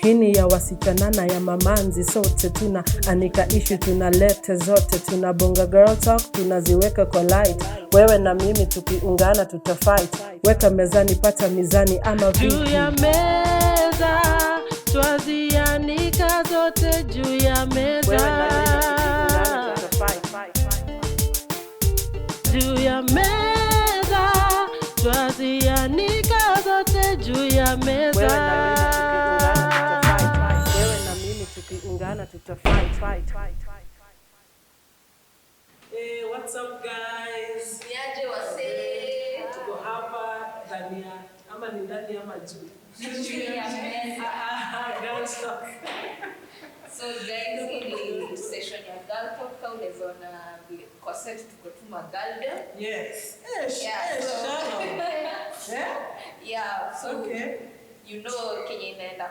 hini ya wasichana na ya mamanzi, sote tuna anika issue, tunalete zote, tunabonga girl talk, tunaziweka kwa light. Wewe na mimi tukiungana tutafight, weka mezani pata mizani ama vipi. Juu ya meza twazianika zote, juu ya meza. Wewe na mimi tukiungana tutafight. Juu ya meza twazianika zote, juu ya meza. Wewe na mimi tukiungana tutafight. Hey, what's up guys? Niaje wasee. Tuko hapa ndani ya ama ni ndani ama juu? Juu ya meza. Girl talk. So guys, hii ni session ya girl talk. Kama unaona kwa set tuko tu magalde. Yes. Yeah, so Okay. you know Kenya inaenda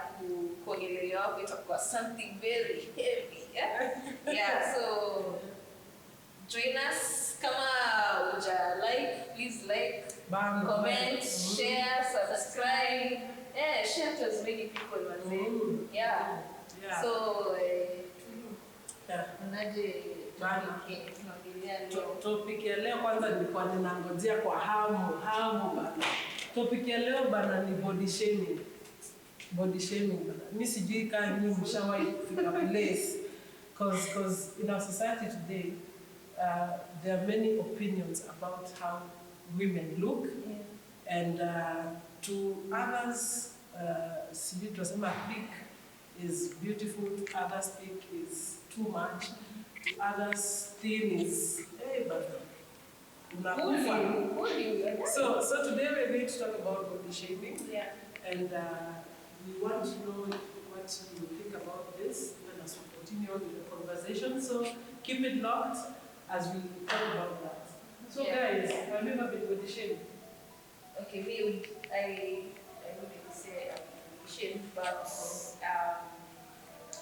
kuongelelewa hapo itakuwa something very heavy. Yeah, so join us. Kama uja like, please like, comment, share, subscribe. Share to as many people manze. Yeah. So unaje tunaongelea leo. Topic ya leo kwanza nilikuwa ninangojea kwa hamu bana. Topic ya leo bana ni body shaming. Body shaming bana. Mimi sijui kama nyinyi mshawahi kufika place cause in our society today there are many opinions about how women look. And to others sijui tunasema thick is beautiful, to others thick is too much, to others thin is but so today we're going to talk about body shaming. And we want to know what you think about this and as we continue with the conversation, so keep it locked as we talk about that. So guys, have you ever been body shamed? Okay, I wouldn't say I'm shamed, but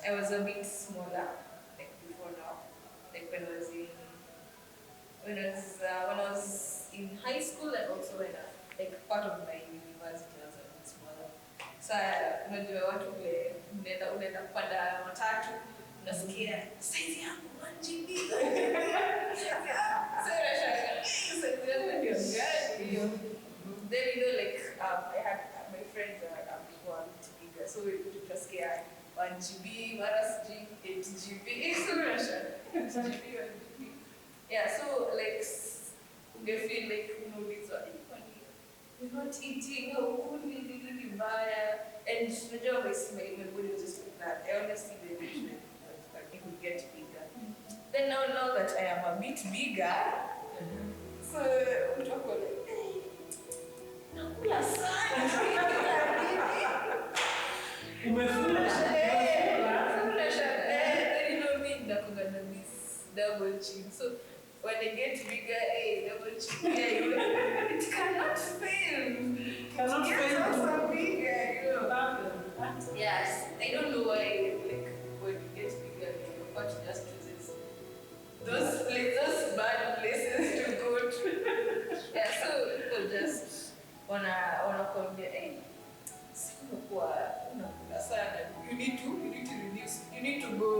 I was a bit smaller like before now. Like when I was in high school, and also when like part of my university I was a bit smaller. So unajua watu unaenda kupanda matatu unasikia size yangu 1 GB. Then you know like I had my friends are before bigger, so we just get 1 GB, Maras G, 8 GB. So Russia, 8 GB, 1 GB. Yeah, so like they feel like it's funny. We're not eating. How could we really buy? And my body was just like that. I honestly didn't that it would get bigger. Then now that I am a bit bigger, so we talk about like, nakula sana. Umefuna. Then you know me, nakuga na this double chin. So when I get bigger, double chin, it cannot fail. Cannot fail. So bigger, you know. Yes, I don't know why. Like when you get bigger, your body just chooses those bad places to go to. Yeah, so people just wanna convey, hey, unakula sana. You need to reduce. You need to go.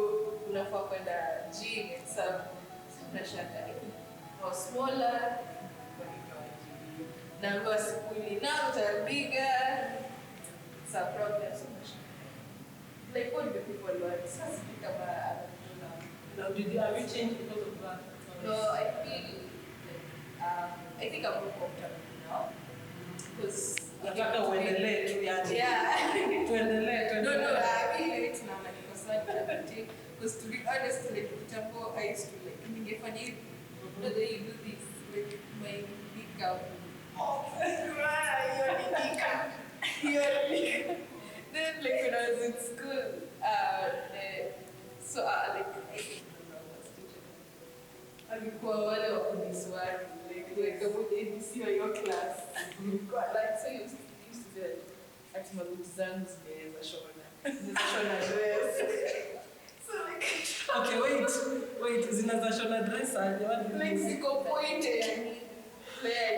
Unafaa kwenda gym and stuff. Unashaka or smaller. Now they're bigger. It's a problem so much. Like what do people want? Have you changed because of that? No, I feel like, I think I'm more comfortable now. Because Nataka uendelee tu yani. Yeah. Tuendelee. No, I feel it now because to be honest, like kitambo I used to like ningefanya hivi. But then you do this like my makeup. Oh, you're big. Then like when I was in school, so like I think alikuwa wale wa kuniswali like the ABC wa your class. Like so you used to do it at my zangu zimeweza shona dress. So like Okay, wait, zinaza shona dress aje? like siko pointed yani. Like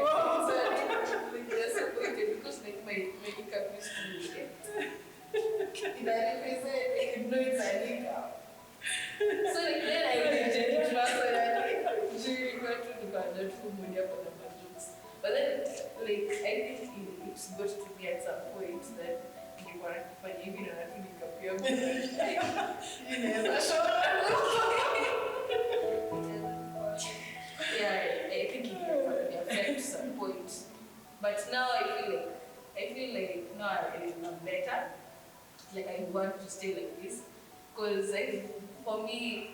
so pointed because like my makeup used to in a Shanika. So like then I did trust during what to the food for the jokes. But then like I think it's got to be at some point that you want to find even a to nikapia yeah, I think it can probably affect some point. But now I feel like now I'm better. Like I want to stay like this. Because for me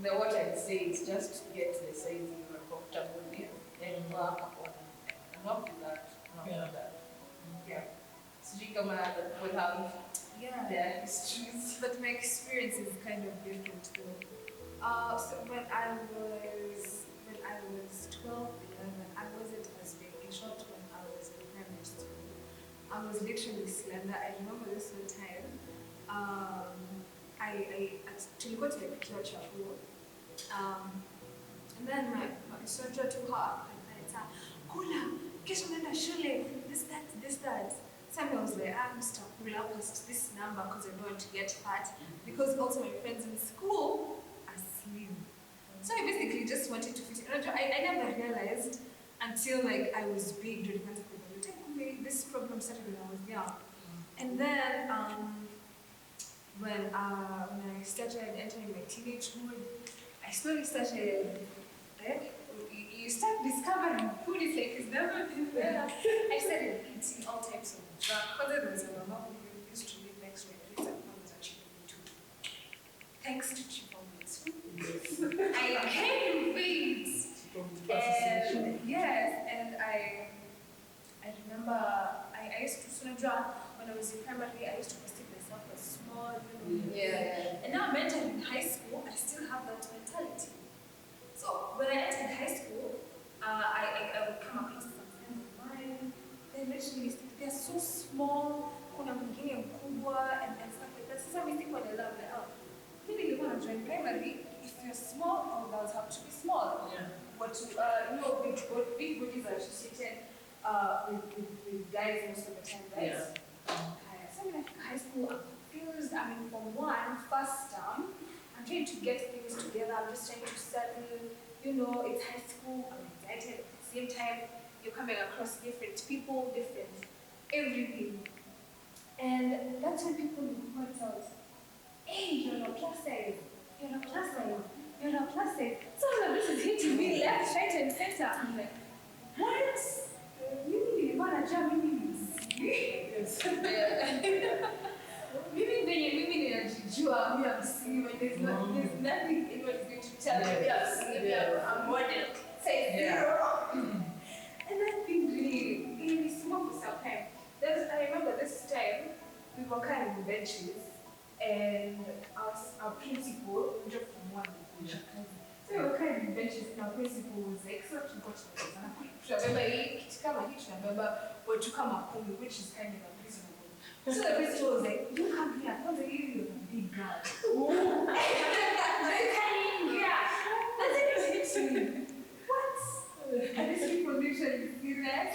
what I'd say is just get the size you are comfortable with and work on it. I'm not with that. Yeah. So you come out and people have their histories. But my experience is kind of different though. So when I was 12, 11, I wasn't as big. In short, when I was in primary school, I was literally slender. I remember this one time. Tulikuwa tumepikiwa chakula. And then my soldier to her and kula, kesho nenda shule, this, that. So I was like, I'm just pull up this number because I don't want to get fat. Because also my friends in school are slim. So I basically just wanted to fit in. I never realized until like I was big during this problem started when I was young. And then when I started entering my teenagehood, I slowly started, you start discovering food is like it's never been there. I started eating all types of junk. Other than my mom who used to live next to my place, I was actually too. Thanks to Chipotle. I gained weight. And yes, and I remember I used to when I was in primary, I used to perceive myself as small, And now I'm entering high school, I still have that mentality. So when I entered high school, I would come across some friends of mine. They're so small, kuna mwingine mkubwa and stuff like that. Sasa mimi sikuwa naelewa mimi nilikuwa na join primary, if you're small, all girls have to be small. But big bodies are associated with guys most of the time, right? So when I think high school, I'm confused. I'm in Form 1, first term. I'm trying to get things together. I'm just trying to settle. It's high school. I'm excited. At the same time, you're coming across different people, different everything. And that's when people point out, hey, you're not plus size. You're not plus size. You're not plus size. So all of this is hitting me left, right, and center. I'm like, what? Mimi ninajua mimi ni mimi ninajijua mimi amsima. There's nothing anyone's going to tell me. I'm model. Say zero. And that thing really smoked for some time. I remember this time we were kind of benches and our principal just from one. So we were kind of benches and our principal was like, so tunabeba hii kitu kama hii tunabeba watu kama 10, which is kind of unreasonable. So the principal was like, you come here, kwanza you're a big girl. That's it. What? And these people literally serious.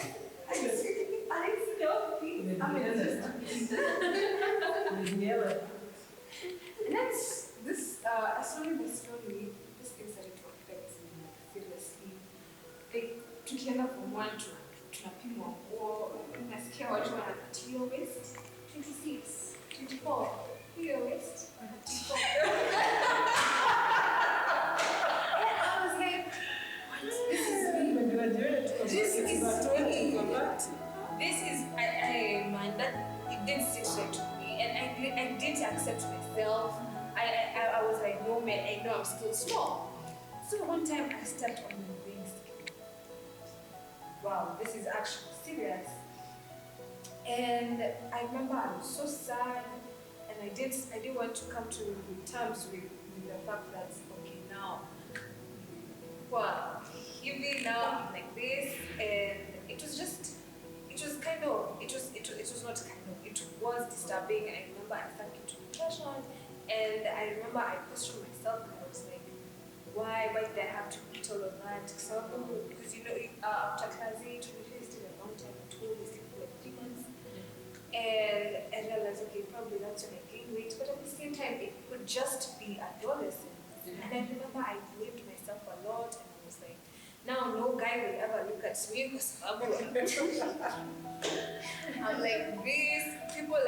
I don't think and that's this slowly this thing started to affect me seriously. Like tukienda from 1 to tunapimwa nguo, unasikia watu wanapatiwa waist 26, 24, hiyo waist 24. And I was like, what? This is man, that it didn't sit right with me, and I didn't accept myself. I was like, no man, I know I'm still small. So one time I stepped on my wings. Wow, this is actually serious. And I remember I was so sad, and I didn't want to come to terms with the fact that okay now, well, now I'm like this, and it was disturbing. And I remember I felt into depression, and I remember I questioned myself, and I was like, why did I have to eat all of that? Because after class 8, we stayed a long time at home, we stayed for like 3 months, and I realized, okay, probably that's when I gained weight, but at the same same time, it could just be adolescence. And I remember I blamed myself a lot, and I was like, now no guy will ever look at me because I'm like, these people are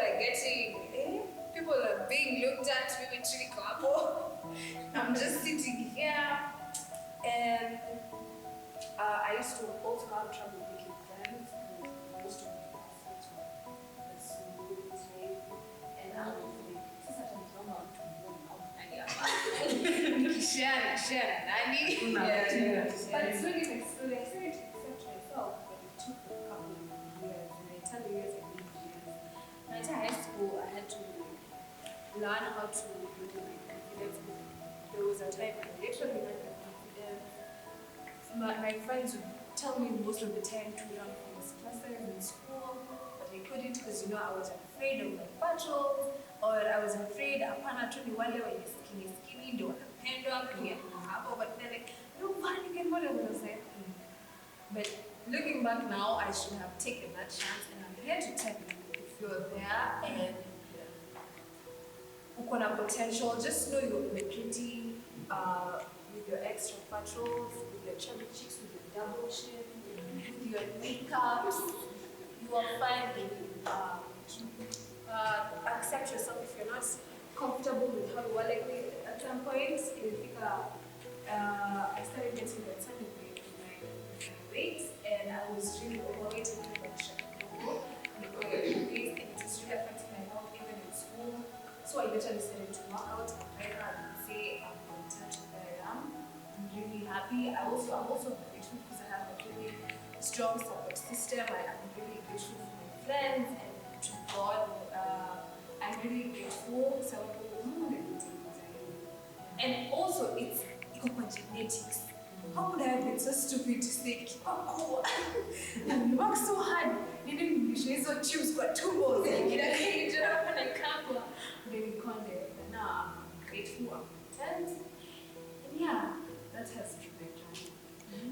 people are being looked at, maybe couple. I'm just sitting here, and I used to also have trouble making friends because most of my classmates were at school, and I was like, sasa tunasoma mtu mmoja au nani hapa? Nikishare nani? But slowly I started to accept myself, but it took a couple of years, and I tell you, years I mean years. When I entered high school, I had to learn how to build my confidence. There was a time I literally had my confidence. My friends would tell me most of the time to run from classes in school, but I couldn't because I was afraid of my battles, or I was afraid hapana tu ni wale wenye skinny ndio wanapendwa pia hapo, but then like nobody can follow what I was like. But looking back now, I should have taken that chance, and I'm here to tell you, if you're there and uko na potential, just know you're pretty with your extra patrols, with your chubby cheeks, with your double chin, with your makeups. You are fine with accept yourself if you're not comfortable with how you are. Like at some point, I started getting concerned with my weight, and I was really overweight and too much. And it was really affecting my health even in school. So I literally started to work out, and I say I'm content where I am. I'm really happy. I'm also grateful because I have a really strong support system. I'm really grateful for my friends and to God. I'm really grateful. And also, it's genetics. How would I have been so stupid to say, oh, and work so hard? You didn't use those tubes got two balls. You know, when I can't go, then you can't do it. But now I'm grateful, I'm content. And yeah, that has been my journey.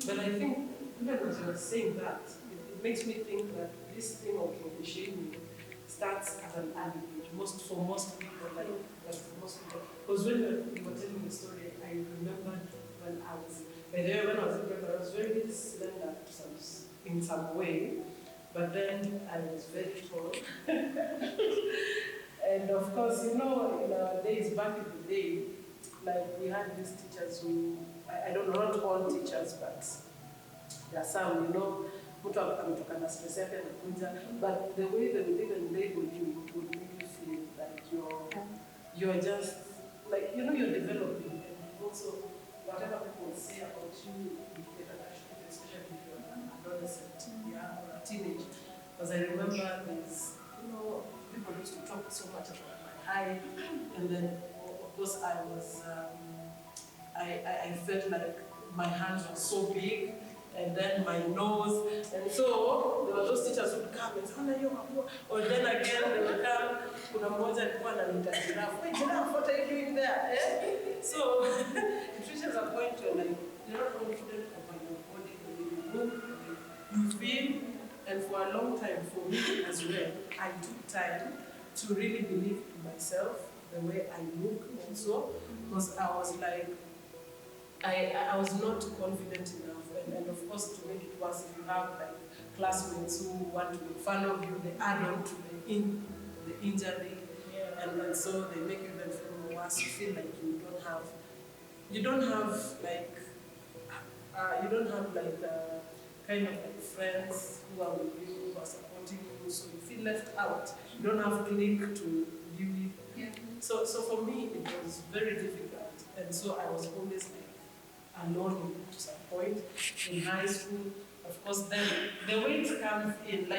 But I think, even as you were saying that, it makes me think that this thing of kink shaming starts at an early age. For most people, like for most people. Because when you were telling the story, I remembered when I was, by the way, when I was in I was very slender in some way, but then I was very tall. And of course, in our days, back in the day, like we had these teachers who, I don't know, not all teachers, but there are some, mtu ametoka na stress yake anakuja, but the way they would even label you would make you feel like you're just, like, you're developing, and also whatever people say about you, especially if you're an adolescent, or a teenager. Because I remember there's, people used to talk so much about my height, and then of course I was, I felt like my hands were so big, and then my nose, and so there were those teachers who would come and say, or then again they would come, kuna mmoja alikuwa ananiita giraffe. Wait, giraffe, what are you doing there? So it reaches a point where like you're not confident about your body, the way you move, the way you feel, and for a long time, for me as well, I took time to really believe in myself, the way I look also, because I was like, I was not confident enough. And of course, to make it worse, if you have like classmates who want to make fun of you, they add on to the injury, and so they make you even feel worse. You feel like you don't have kind of like friends who are with you, who are supporting you, so you feel left out. You don't have clique to be with. Yeah. So for me, it was very difficult, and so I was always like alone to some point in high school. Of course, then the weight comes in. I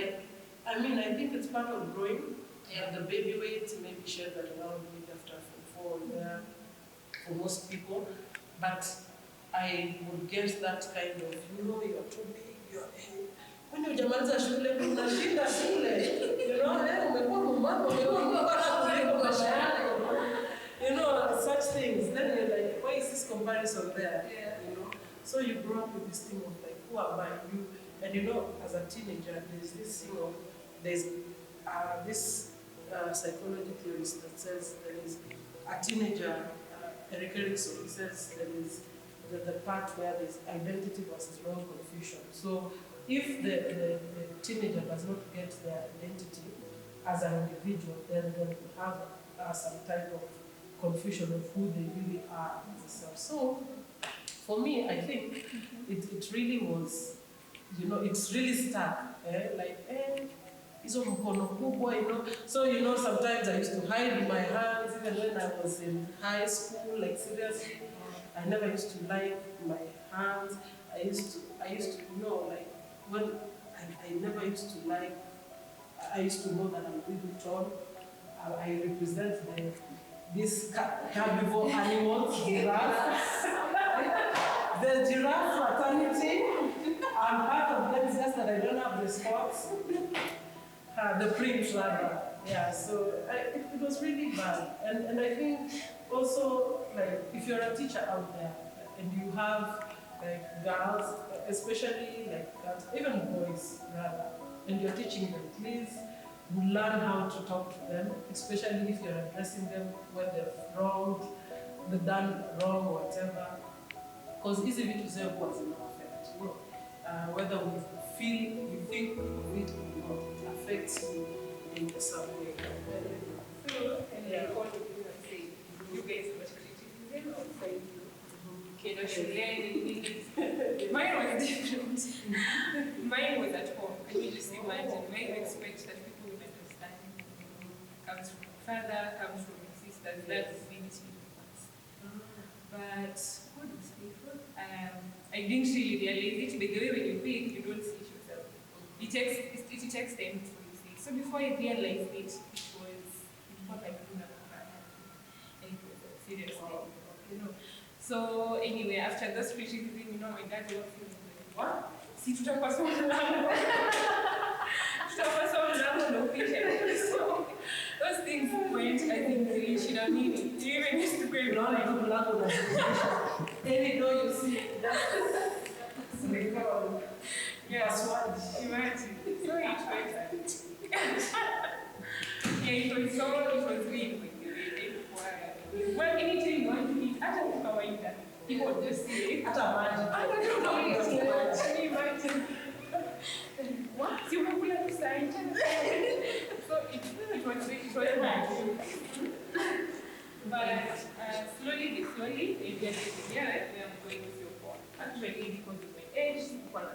think it's part of growing. Yeah. The baby weight maybe shared around maybe after Form 4 there for most people, but I would get that kind of, you're too big, when hujamaliza shule unashinda shule, umekuwa mumama, such things. Then you're like, why is this comparison there? Yeah. So you grow up with this thing of like, who am I? And as a teenager, there's this thing of, there's this psychology theorist that says there is a teenager, Eric Erickson, he says there is the part where there's identity versus role confusion. So if the teenager does not get their identity as an individual, then they will have some type of confusion of who they really are as themselves. So for me, I think it really was, it's really stuck. Hizo mkono kubwa, So, sometimes I used to hide my hands, even when I was in high school, like seriously. I never used to like my hands. I used to, like, when I never used to like, I used to know that I'm really tall. I represent this carnivore animals, giraffes. The giraffe fraternity. I'm part of them, it's just that I don't have the spots. The print rather. Yeah, so it was really bad. And I think also, like, if you're a teacher out there and you have like girls, especially like girls, even boys rather, and you're teaching them, please learn how to talk to them, especially if you're addressing them when they've wronged, they've done wrong or whatever. Because easy to say what's in our effect. Whether you think of it or not, it affects you in some way. So, and I call you and say, you guys were criticism outside you. Mine was different. Mine was at home. Can you just imagine? Where you expect that people will understand? Comes from my father, comes from my sisters. That's really different. But God is faithful. I didn't really realize it. By the way, when you think, you don't see it yourself. It takes time before you see it. So before I realized it, it was like doing a serious thing, So anyway, after those criticism, my dad was feeling like, what? See, tutakuwa so mlango. Tutakuwa so mlango no patient. So those things went, I think, really should have needed. You even used to go around and do mlango na any door you see, that's yeah, imagine. So it went. Yeah, it was really well, anything you want to eat, I don't know either. People would just say, I don't know. Can you imagine? What? You will have to sign. So it was nice. But slowly, I get it. Yeah, I'm going to feel for. Actually, because of my age, age like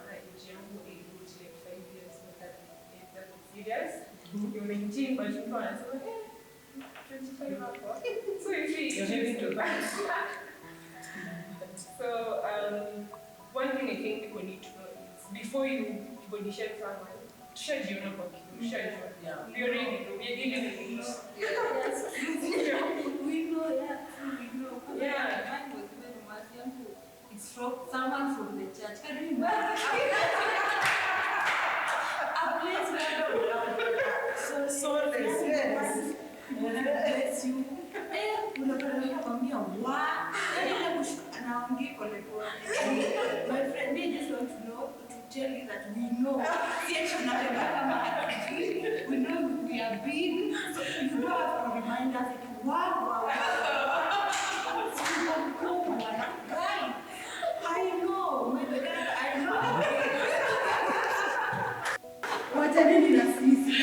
5 years, not that serious. You maintain, but you can't say, 25 hours. So you see, you're used to that. So one thing I think people need to know is before you body shame someone, share your number. Share your. We already know. We are dealing with it. Yes. We know. Yeah. Mine was when I was young. It's from someone from the church. Can you imagine? A place where So yes. bless you. Unapenda kumwambia wa ile anaongea pole pole. My friend, we just want to know, to tell you that we know. Yes, tunabeba kama we know we are big, so you don't have to remind us that wow. Right. I know. I know. Wacha nini na sisi?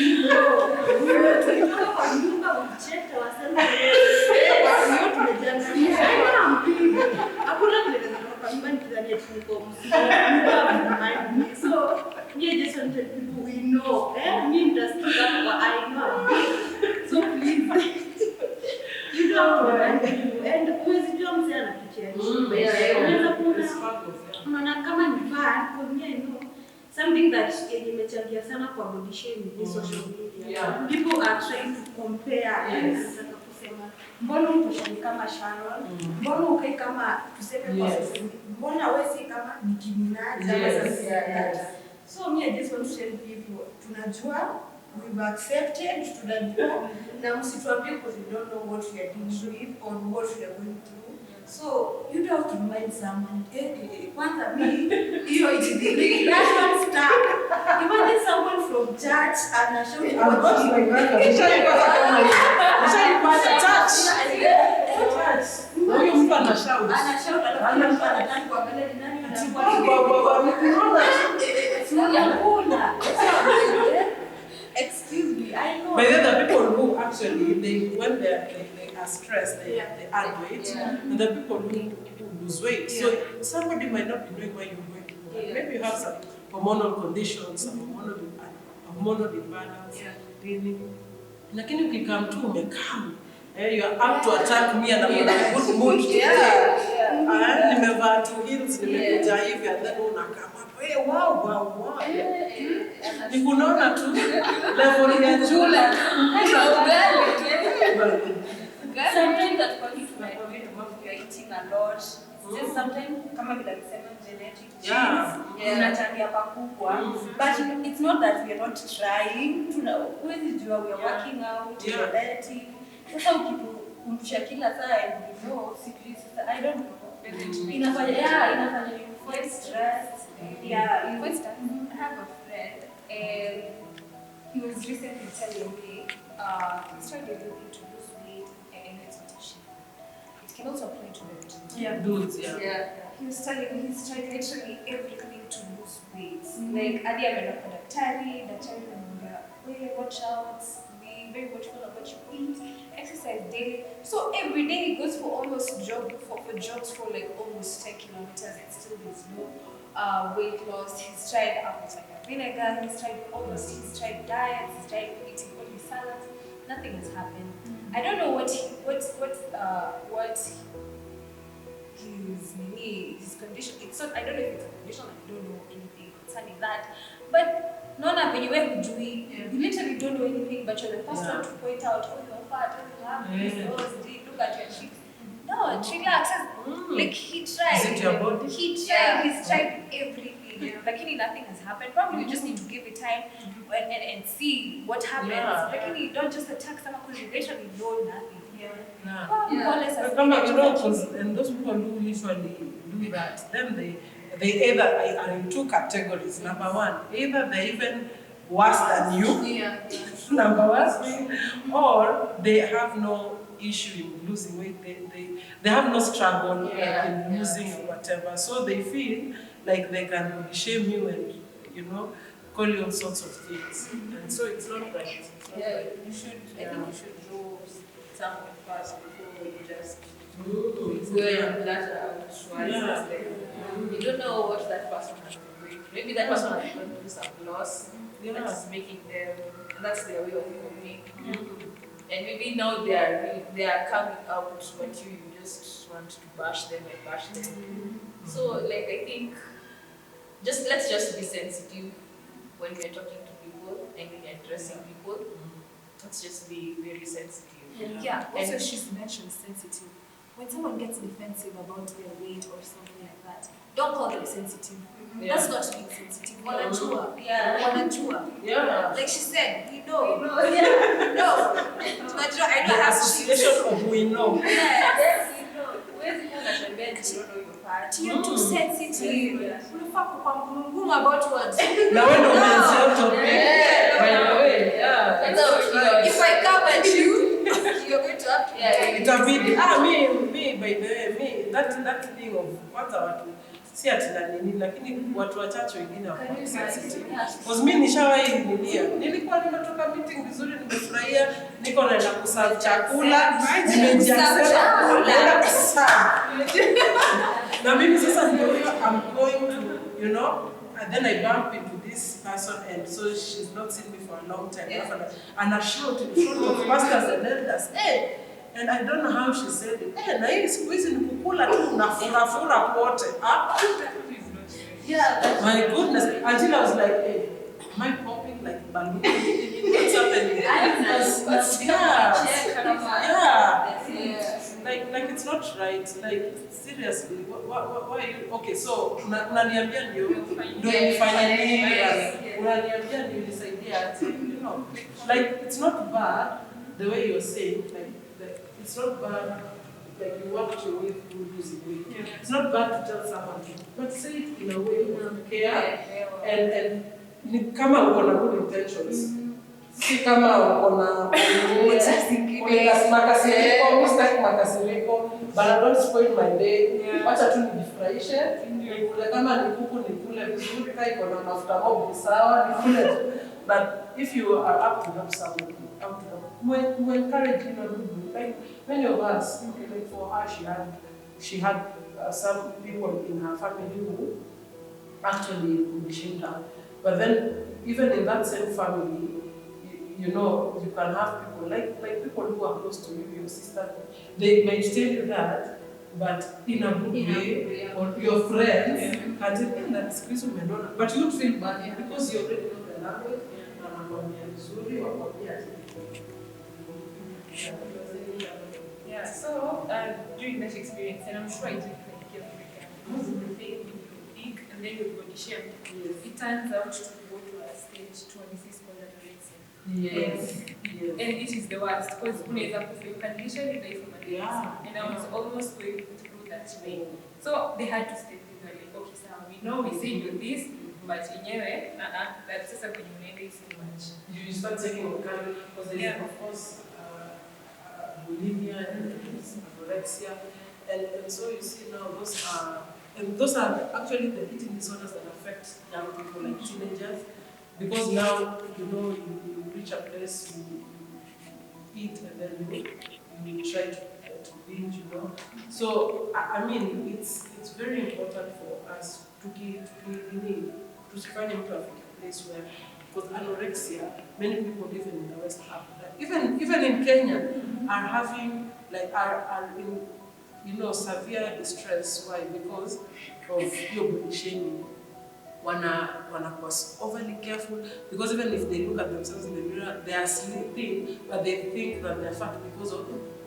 Tunatoka kwa nyumba kucheka wasema leo tumejana. Hakuna vile tunatoka nyumbani kidhani tuko msiba. So, you just want to people we know. Me just I know. So please. You don't have to remind people. And huwezi jua mzee anapitia nini. Unaweza kuona kama ni fun, kwa something that imechangia sana kwa body shaming in social media. Yeah. People are trying to compare. Yes. Kusema mbona utoshani kama Sharon, mbona ukai kama tuseme kwa mbona wewe si kama Nicki Minaj ama something. So me I just want to tell people tunajua, we've accepted, tunajua na msituambie because we don't know what we are dealing with or what we are going through. So you don't have to remind someone. Kwanza me, hiyo it's that one stuck. Imagine someone from church and show you what anataka kuangalia ni nani excuse me, I know. But then the people who actually, when they are stressed, they add weight, and the people who lose weight. So somebody might not be knowing why you're going to go. Maybe you have some hormonal conditions, some hormonal imbalance. Lakini ukikaa tu umekaa, you are up to attack me and I'm in a good mood today. Nimevaa two heels, nimekuja hivi, and then unakaa wow. Nikunaona tu level ya juu. Sometimes that body to my body, you're eating a lot. Just sometimes kama vile alisema genetic genes unachangia pakubwa, but it's not that we are not trying. Huwezi jua we are working out, we are dieting. Sasa ukikumbusha kila saa and you know sijui sasa I don't know. Inafanya you feel stressed. I have a friend and he was recently telling me he's trying to to lose weight and it's not a shame. It can also apply to men. Dudes, He was telling me he's tried literally everything to lose weight. Like hadi ameenda kwa daktari anamwambia wewe watch out, be very watchful of what you eat, exercise daily. So every day he goes for almost jogs for like almost 10 kilometers and still there's no weight loss. He's tried apples like vinegar, he's tried diets, he's tried eating only salads. Nothing has happened. I don't know what his condition. It's not. I don't know if it's a condition. I don't know anything concerning that. But nona when you literally don't know anything. But you're the first one to point out, oh, you're fat, oh, you have this, look at your cheeks. No, relax. Like he tried. Is it your body? He tried. He's tried everything. Like nothing has happened. Probably you just need to give it time and see what happens. Like you don't just attack someone because you literally know nothing. And those people who usually do that, then they either are in two categories. Number one, either they're even worse than you, number one, or they have no issue in losing weight. They have no struggle in losing or whatever. So they feel like they can body shame you and call you all sorts of things. And so it's not right. You should. I think you should know someone first before you just go and blurt out. You don't know what that person has been doing. Maybe that person has gone through some loss that's making them. That's their way of coping. And maybe now they are coming out, but you just want to bash them and bash them. So like I think let's just be sensitive when we are talking to people and when we are addressing people. Let's just be very sensitive. Also she's mentioned sensitive. When someone gets defensive about their weight or something like that, don't call them sensitive. That's not being sensitive. Wanajua. Like she said, we know. No. I know how Association of we know. Yes, we know. You're too sensitive. Unafaa kuwa mgumu about what? Na wewe ndio umeanzia topic. By the way, if I come at you, you're going to have to itabidi me by the way that thing of kwanza watu si atina nini lakini watu wachache wengine wako sensitive. Because mimi nishawahi nilikuwa nimetoka meeting vizuri nimefurahia niko naenda kuserve chakula nimejianza naenda kuserve na mimi sasa ndio I'm going to and then I bump into this person and so she's not seen me for a long time and I shout in front of pastors and elders, hey! And I don't know how she said it. Hey, na hii siku hizi ni kukula tu unafura kwote. My goodness. Until I was like, hey, am I popping like balloon? What's happening? Like it's not right. Like seriously, why are you? Okay, so unaniambia ndio nifanye nini? Unaniambia ndio nisaidia ati, like it's not bad the way you're saying, like it's not bad like you worked your way through losing weight. It's not bad to tell someone, but say it in a way of care and kama uko na good intentions. Si kama uko na makasiriko, but I don't spoil my day. Yeah. Wacha tu nijifurahishe, nikule kama ni kuku nikule vizuri, kama iko na mafuta mob ni sawa, nikule tu. But if you are up to help somebody, up to help, we encourage, you know, like many of us, like for her, she had some people in her family who actually shamed her. But then, even in that same family, you know, you can have people like people who are close to you, your sister. They might tell you that, but in a good way, or your friends can tell you that squeeze umenona, but you don't feel bad because you already know the language. Yeah, so during that experience, and I'm sure I did like everywhere, most of the thing you think and then you body shame. It turns out to go to a stage to a disease called anorexia. Yes. And it is the worst because you can literally die from anorexia. And I was almost going through that way. So they had to step in and like, okay, so we know we say do this, but anyway, that's just when you need it so much. You start taking account because there's of course bulimia and anorexia, and so you see now those are actually the eating disorders that affect young people like teenagers, because now you know you reach a place you eat and then you try to binge, you know. So I mean it's very important for us to find him to a place where, because anorexia, many people even in the West Africa, even in Kenya, are in, you know, severe distress. Why? Because of your body shaming. Wanakuwa overly careful, because even if they look at themselves in the mirror, they are sleeping, but they think that they're fat because of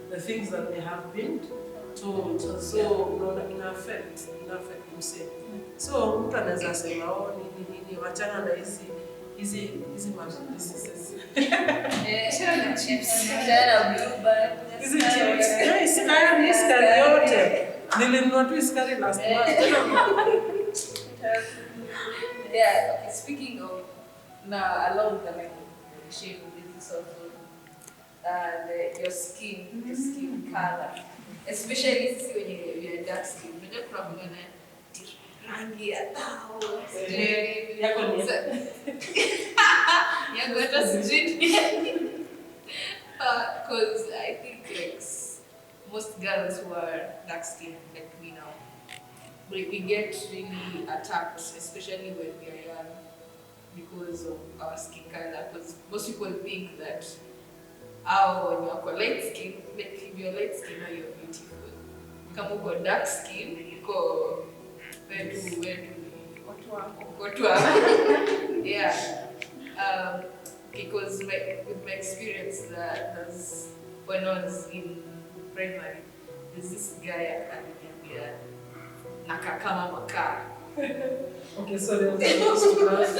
the things that they have been told. So in effect, you say. So mtu anaweza sema nini wachana na hizi diseases. Chana chips, chana bluebird. Hizi chips. Iskari yote. Nilinunua tu iskari last month. Yeah, okay, speaking of now along the line of shape this also your skin color, especially when you are dark skin. Unajua kuna kuna rangi ya tao Yako ni yangu hata sijui. Because I think like most girls who are dark skinned like me now, we get really attacked, especially when we are young, because of our skin color. Because most people think that when you are light skin, like if you're light skin, you're beautiful. Kama uko dark skin, uko yeah. Because with my experience when I was in primary, there's this guy akaniambia nakakama makaa. Okay, so there was a lot to laugh.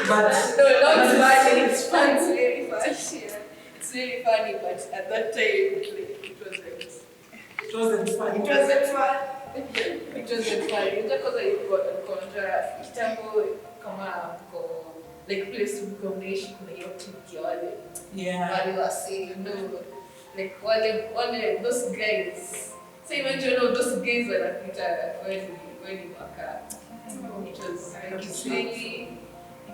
But no, it's funny. It's fun. It's very funny. Yeah. It's very funny, but at that time, it wasn't fun. It wasn't fun. Because I got kitambo kama like place to become nation kuna hiyo clique wale. Yeah. Wale wase, you know, like wale those guys. So imagine all those guys wanapita when you waka. It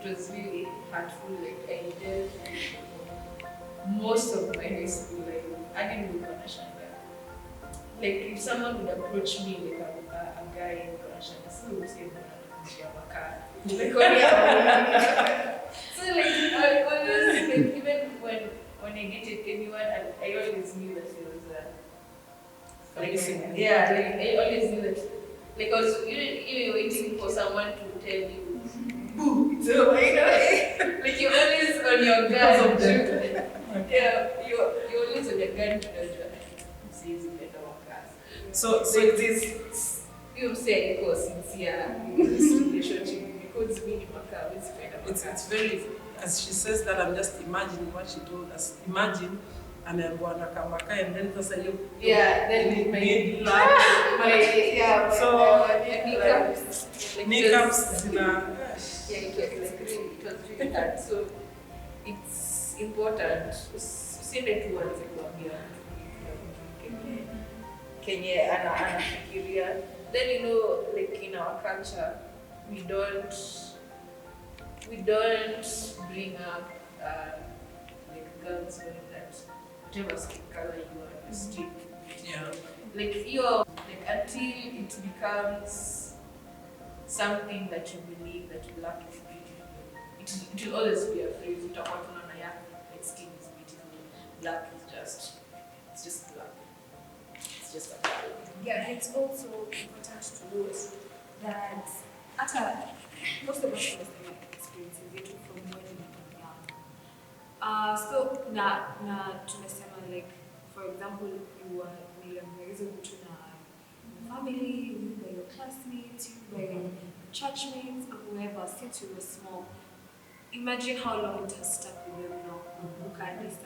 was really hurtful. Like I did most of my high school, like I didn't look on a shanga. Like if someone would approach me like a guy in Kanashana, so would say like so like I always like, even when I dated anyone, I always knew that he was like yeah, like I always knew that like I was you waiting for someone to tell you boo. So you know like you're always on your guard. Yeah, you're always on your guard. So this you say it was sincere in this relationship because me it's very, as she says that, I'm just imagining what she told us. Imagine ameambiwa na kamaka and then sasa hiyo then it made my so kneecaps zina it was really hard. So it's important usiende tu uanze kuambia kenye anafikiria. Then you know, like in our culture, we don't bring up like girls wearing that whatever skin color you are restricted. Yeah. Like you're like until it becomes something that you believe that black is beautiful. It will always be a phrase. Utakuwa tunaona ya like skin is beautiful. Black is just black. It's just a color. Yeah, it's also important to note that most of us understand experiences yetu from when we were young. So tumesema like, for example, you are raised to family, you by your classmates, you by churchmates, or whoever, since you were small. Imagine how long it has stuck with them now. Look at this,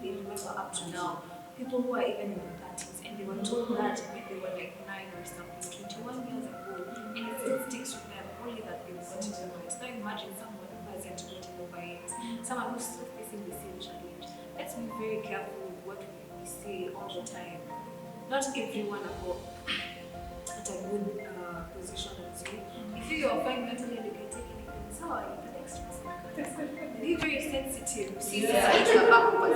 they remember up to now. People who are even in their 30s and they were told that when they were like 9 or something, 21 years ago, and it still sticks with them, only that they've gotten over it. Now imagine someone who has yet to get over it, someone who's still facing the same challenge. Let's be very careful with what we say all the time. Not everyone at a good position as you. If you are fine mentally and you can take anything, so you can express it. Be very sensitive. See, and it's not only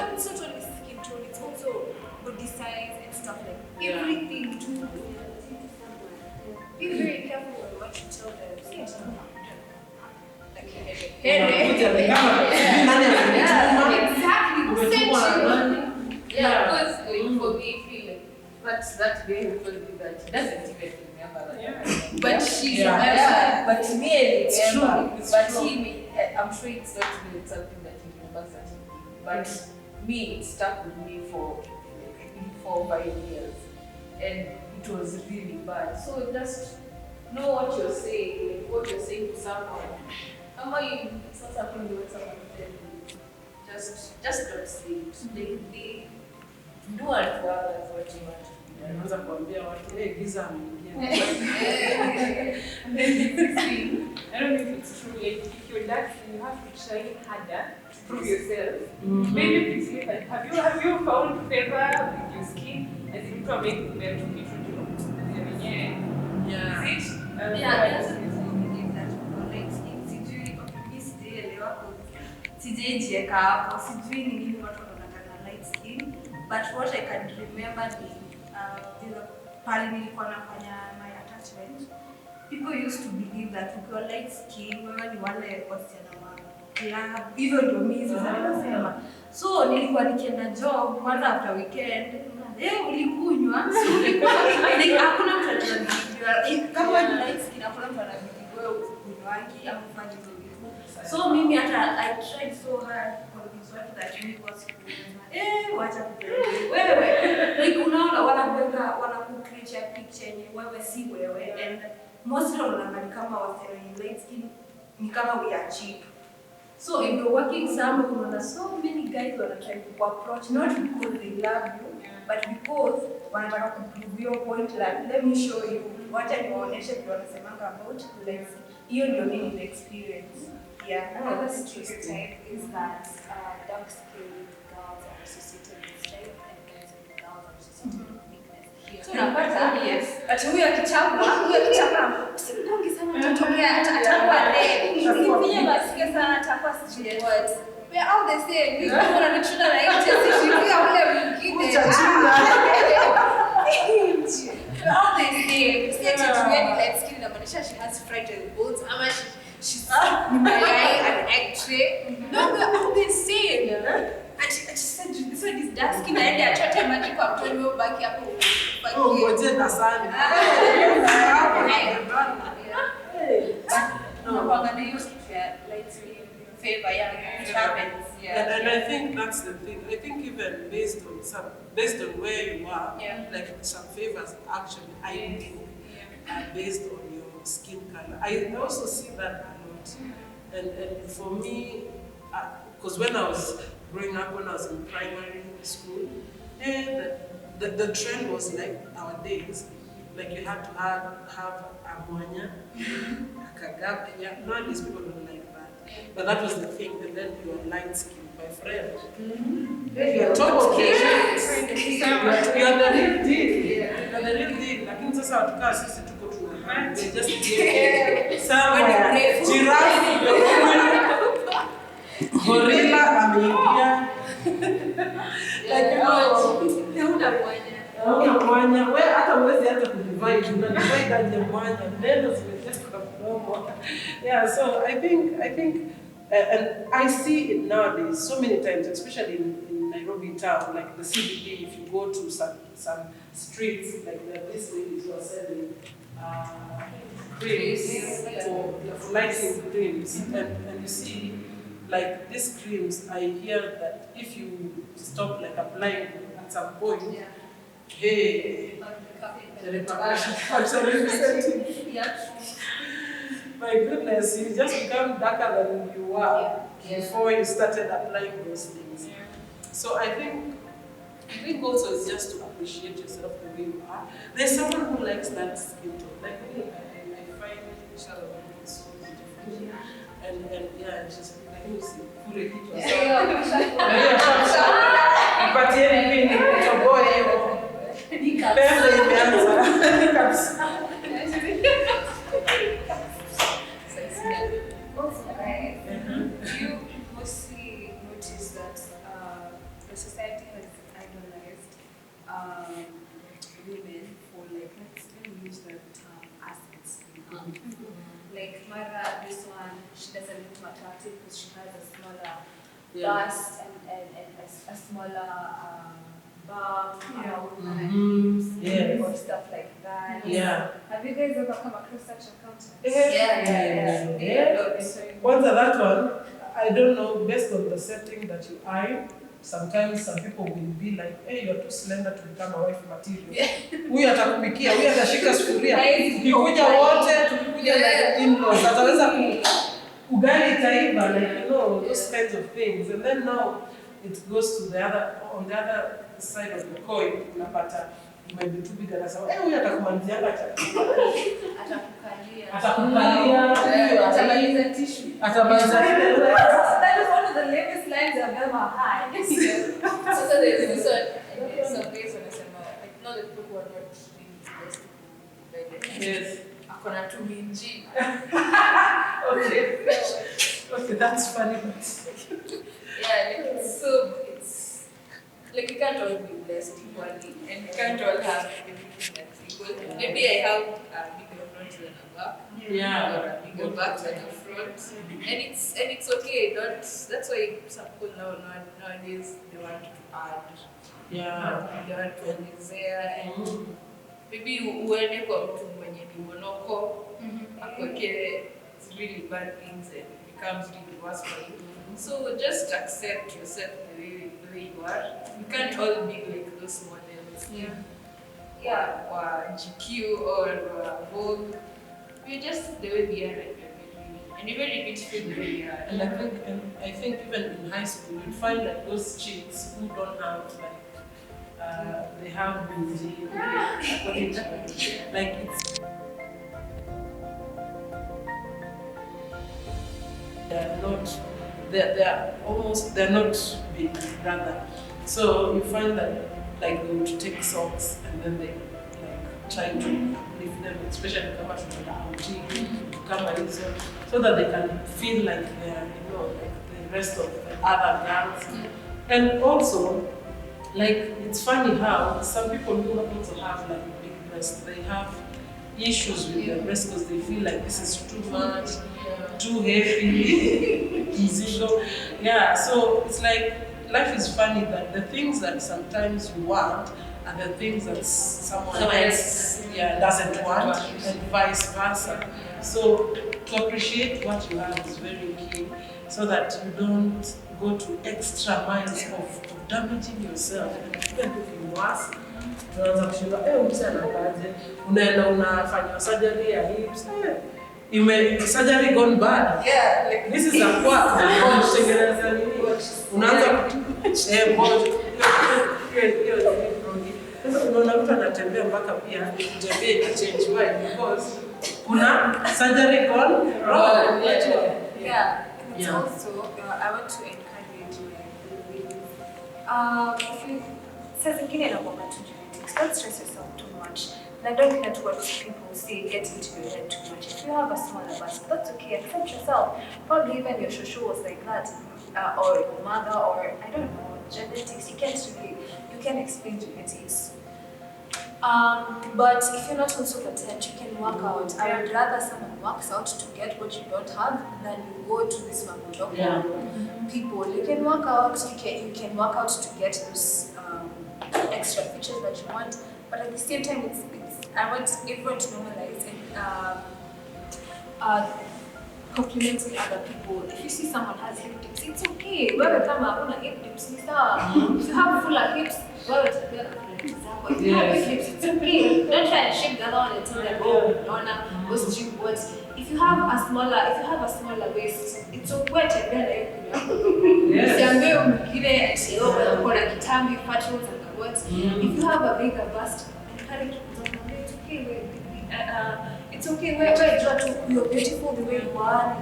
skin tone, it's also body size and stuff like everything too. Be very careful with what you tell them. Exactly. Yeah, because like, for me, I feel like that day who told me that she doesn't even remember that. Yeah. But she but me, it's true. But I'm sure it's not really something that he remembers that he did. But me, it stuck with me for like 4 or 5 years. And it was really bad. So just know what you're saying, like what you're saying to someone. It's not something you want someone to tell you. Just don't say it. Like, do unto others what you want. Unaweza kuambia watu giza ameingia. I don't know if it's true. Like if you're dancing, you have to try harder to prove yourself. Maybe it's like have you found favor with your skin? As in to make them to be true. Yeah. Is it? That's what people believe that like sijijieka hapo, sijui ni nini watu wanataka light skin, but what I can remember is pale nilikuwa nafanya my attachment, people used to believe that ukiwa light skin wewe ni wale wasichana wa club, hivyo ndio mimi sasa nasema. So nilikuwa nikienda job kwanza after weekend, ulikunywa, so ulikuwa like hakuna mtu anajua kama ni light skin, hakuna mtu anajua wewe ukunywangi au ufanye hivyo. So mimi hata I tried so hard to convince watu that mimi was wacha wewe like unaona wanakucreate picture yenye wewe si wewe, and most wanaangalia kama wasichana ni light skin ni kama we are cheap. So if you're working somewhere, unaona so many guys wanna try to approach not because they love you, but because wanataka kuprove your point, like let me show you, wacha niwaoneshe vile wanasemanga about light skin. Hiyo ndio mimi the experience. Yeah, another stereotype is that dark-skinned girls are associated with strength and light-skinned girls are associated with weakness. So unapata, yes, but huyo akichapwa usimgongi sana atatokea atakuwa red. Usimfinye basikia sana atakuwa sijui what. We are all the same. We don't want to try like this. We are all the mwingine. We are all the same. Sisi tuweni light skin inamaanisha she has fragile bones ama she's an X-ray. No, we're all the same. And she said, this one is dark skin. And I tried to imagine kwa mtoni wao baki hapo. Oh, ngoje na sana. No, they used to light skin favor, yeah, it happens. Yeah. And I think that's the thing. I think even based on where you are, like some favors actually, I think, are based on your skin color. I also see that a lot. And for me, because when I was growing up, when I was in primary school, the trend was like nowadays, like you had to have a monya, a kagap. Yeah, nowadays people don't like that. But that was the thing, and then you are light skinned, my friend. You're dark skinned. You are the real deal. You are the real deal. Lakini sasa watukaa sisi tuko tu. They just give somewhere. Giraffe, gorilla ameingia. Like you know. Hauna mwanya. Wewe hata uwezi hata kudivide. Unadivide aje mwanya. Neno zimejaa kwa mdomo. Yeah, so I think and I see it nowadays so many times, especially in Nairobi town, like the CBD. If you go to some streets, like these ladies who are selling creams for lighting creams, and you see like these creams. I hear that if you stop like applying at some point, hey, the repercussions. My goodness, you just become darker than you were before you started applying those things. So I think also it's just to appreciate yourself the way you are. There's someone who likes that skin tone. Like me, I find Michelle so beautiful. And yeah, she's like, you see, kule kitu sawa. Nipatie mimi nitoboe hiyo. Pembe imeanza. Kabisa. Do you mostly notice that the society has idolized women for like, let's use the term assets? Like Mara, this one, she doesn't look attractive because she has a smaller bust and a smaller bum, or stuff like that. Yeah. Have you guys ever come across such encounters? Yeah. Once that one, I don't know, based on the setting that you are, sometimes some people will be like, hey, you're too slender to become a wife material. Huyu atakupikia, huyu atashika sufuria. Tukikuja wote, tukikuja like in-laws, ataweza ugali taiba, like, you know, those kinds of things. And then now it goes to the other, on the other side of the coin, unapata maybe too big, anasema, huyu atakumalizianga chakula. Atakukalia. Atamaliza tissue. That is one of the latest lines I've ever had. So there's this one, some days when I say, like, not the people who are not really blessed by the Yes. akona tu minji. Okay, that's funny. Yeah, like it's like you can't all be blessed equally, and you can't all have everything that's equal. Maybe I have a bigger front than a back, or a bigger back than a front, and it's okay. That's why some people nowadays they want to add. They want to ongezea, and maybe uende kwa mtu mwenye ni monoko, akweke really bad things and it becomes really worse for you. So just accept yourself the way you are. You can't all be like those models. Or GQ or Vogue. We're just the way we are, and you're very beautiful the way you are. And I think even in high school, you'd find like those chicks who don't have like they have beauty, like it's. They're not big, rather. So you find that like they would take socks and then they like try to lift them, especially so that they can feel like they're, you know, like the rest of the other girls. And also, like it's funny how some people who also have like big breasts, they have issues with their breasts because they feel like this is too much, too heavy, mzigo. Yeah, so it's like life is funny that the things that sometimes you want are the things that someone else doesn't want, and vice versa. So to appreciate what you have is very key, so that you don't go to extra miles of damaging yourself and even looking worse. Unaanza kushinda mtu anakaje, unaenda unafanya surgery ya hips, surgery gone bad. Yeah, like this is a quack. Kutengeneza nini? Unaanza sasa unaona mtu anatembea mpaka pia kutembea ina change. Why? Because kuna surgery gone wrong. It's also I want to encourage Saa zingine inakuwa tu genetics. Don't stress yourself too much. And don't let what people say get into your head too much. If you have a smaller bust, that's okay. Accept yourself. Probably even your shoshu was like that, or your mother, or I don't know, genetics. You can't explain genetics. But if you're not also content, you can work out. I would rather someone works out to get what you don't have than you go to this mambo people. You can work out. You can work out to get those extra features that you want. But at the same time, I want everyone to normalize and complimenting other people. If you see someone has hip dips, it's okay. Wewe kama huna hip dips, ni sawa. If you have fuller hips, wewe tabia na fuller hips zako. If you have big hips, it's okay. Don't try and shake the other one and tell them, oh, unaona, what's you what? If you have a smaller waist, it's okay to tembea na hiyo yako. Usiambie mwingine ati oh, uko na kitambi, fatals and what. If you have a bigger bust, encourage people. It's okay. It's okay. You're beautiful the way you are.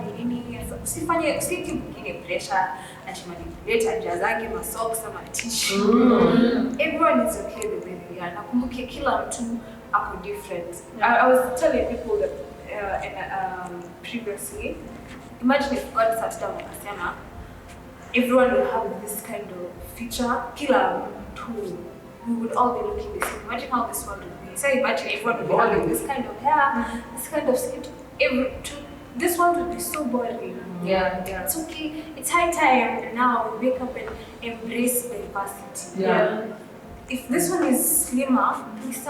Usifanye mwingine pressure ati manipulate ajazange masocks ama tissue. Everyone is okay the way they are. Nakumbuke kila mtu ako different. I was telling people that previously, imagine if God sat down and said, everyone will have this kind of feature. Kila mtu, we would all be looking the same. Imagine how this one would be. So imagine everyone would be having this kind of hair, this kind of skin. This one would be so boring. Yeah. It's okay. It's high time now we wake up and embrace diversity. Yeah. If this one is slimmer, if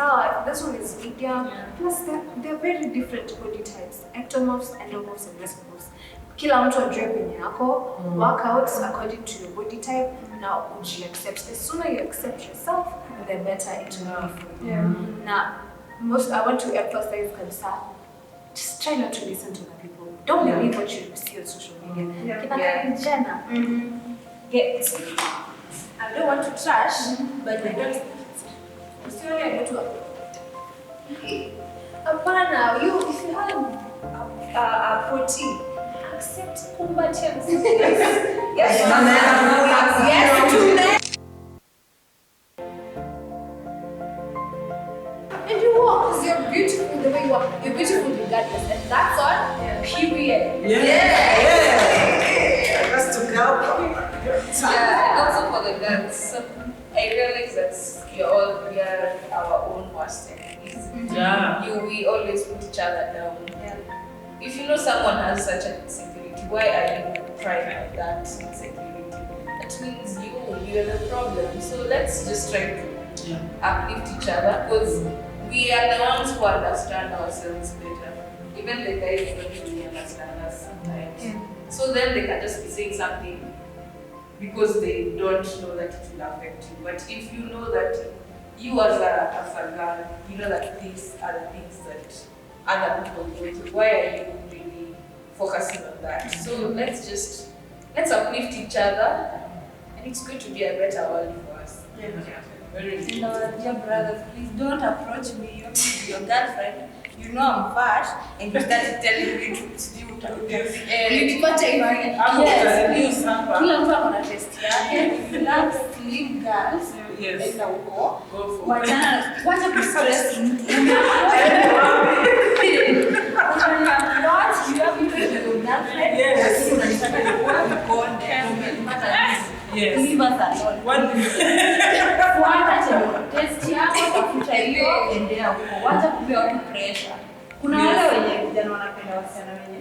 this one is medium, plus they're very different body types. Ectomorphs, endomorphs, and mesomorphs. Kila mtu ajue penye yako, work out according to your body type. Now, would you accept? The sooner you accept yourself, the better it will be for you. Now, I want to emphasize kabisa, just try not to listen to other people. Don't believe what you see on social media. I don't want to trash, but I don't. Sorry, I go to Apana, if you have a 14, accept kumbatia. Yes, to men. And you walk because you're beautiful the way you are. You're beautiful regardless, and that's all. Period. That's to go. Also for the girls, so I realize that we are our own worst enemies. We always put each other down. If you know someone has such an insecurity, why are you trying out that insecurity? That means you're the problem. So let's just try to uplift each other, because we are the ones who understand ourselves better. Even the guys don't really understand us sometimes. So then they can just be saying something because they don't know that it will affect you. But if you know that you as a girl, you know that these are the things that other people go through, why are you really focusing on that? So let's uplift each other, and it's going to be a better world for us. And our dear brothers, please don't approach me. Your girlfriend, you know I'm fat, and you started telling me to do kila mtu akona test yake. If you love slim girls, enda huko. Wacha kustress mtu. What? You have even your girlfriend? Yes. Leave us alone. Test yako tafuta hiyo, endea huko. Wacha kupea watu pressure. Kuna wale wenye vijana wanapenda wasichana wenye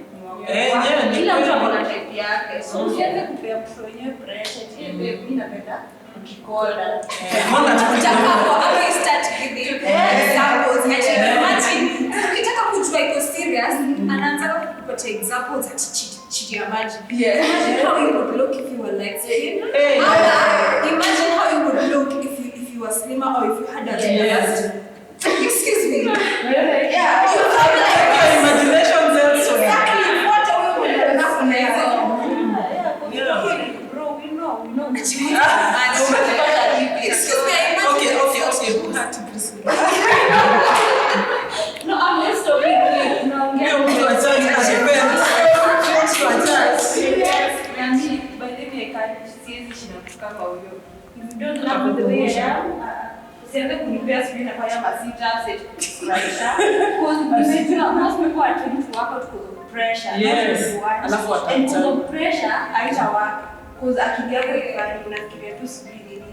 kila mtu akona type yake. So usianze kupea mtu wenyewe pressure. Mimi napenda ukikola. How you start giving examples? Imagine ukitaka kujua iko serious, anaanza kukupatia examples at chini ya maji. Imagine how you would look if you were light skin. Imagine how you would look if you were slimmer or if you had a excuse me. Yeah. Imaginations elsewhere. Exactly. What are we going to bro, we know. Okay. Who had to listen? No, I'm just talking. No, by the way, I can't see the shit of Kama. If you don't love the way I am, usianze kunipea sijui nafanya masita set kufurahisha because nimejua most people are trying to work out because of pressure. Yes. Alafu And because of pressure haita work because akili yako ifanye unafikiria tu sijui nini.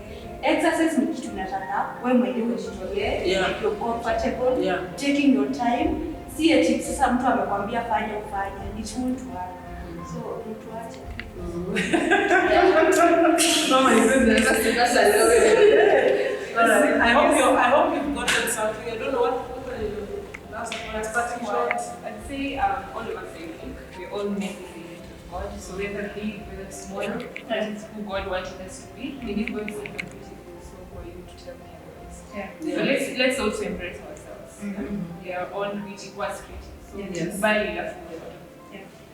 Exercise ni kitu nataka wewe mwenyewe ujitolee, like you're comfortable, taking your time. Si eti sasa mtu amekwambia fanya ufanye, it won't work. So mtu ache. Oh my goodness. That's a little Alright, I hope you've gotten something. I don't know what last one, starting short. I'd say all of us, I think, we're all meant to be God. So whether big, whether small, that is who God wanted us to be. And if God said you're beautiful, so for you to tell me otherwise. So let's also embrace ourselves. We are all creative, was creative. So by love,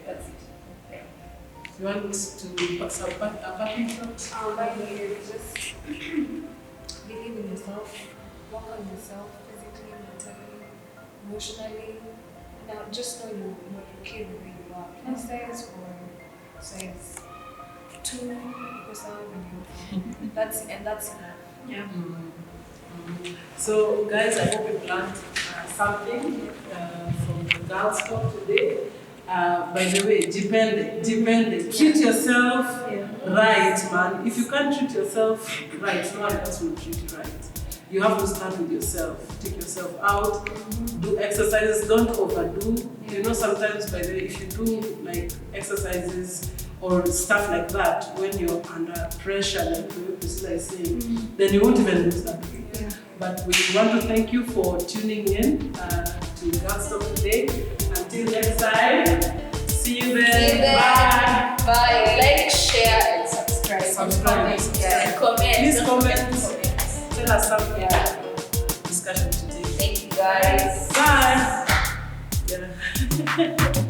that's it. You want to put some parting shots? My view is just believe in yourself, work on yourself physically, mentally, emotionally. Now just know you're okay with who you are. Plus size or size 2 that's enough. Yeah. So guys, I hope you learned something from the girls' talk today. By the way, depend. Treat yourself right, man. If you can't treat yourself right, no one else will treat you right. You have to start with yourself. Take yourself out, do exercises, don't overdo. You know, sometimes, by the way, if you do like exercises or stuff like that, when you're under pressure, like Priscilla is saying, then you won't even lose that weight. But we want to thank you for tuning in to Girls Talk today. Until next time, see you then. Bye. Bye. Like, share, and subscribe. Comment. Please comment. Tell us something. Discussion today. Thank you guys. Bye. Yeah.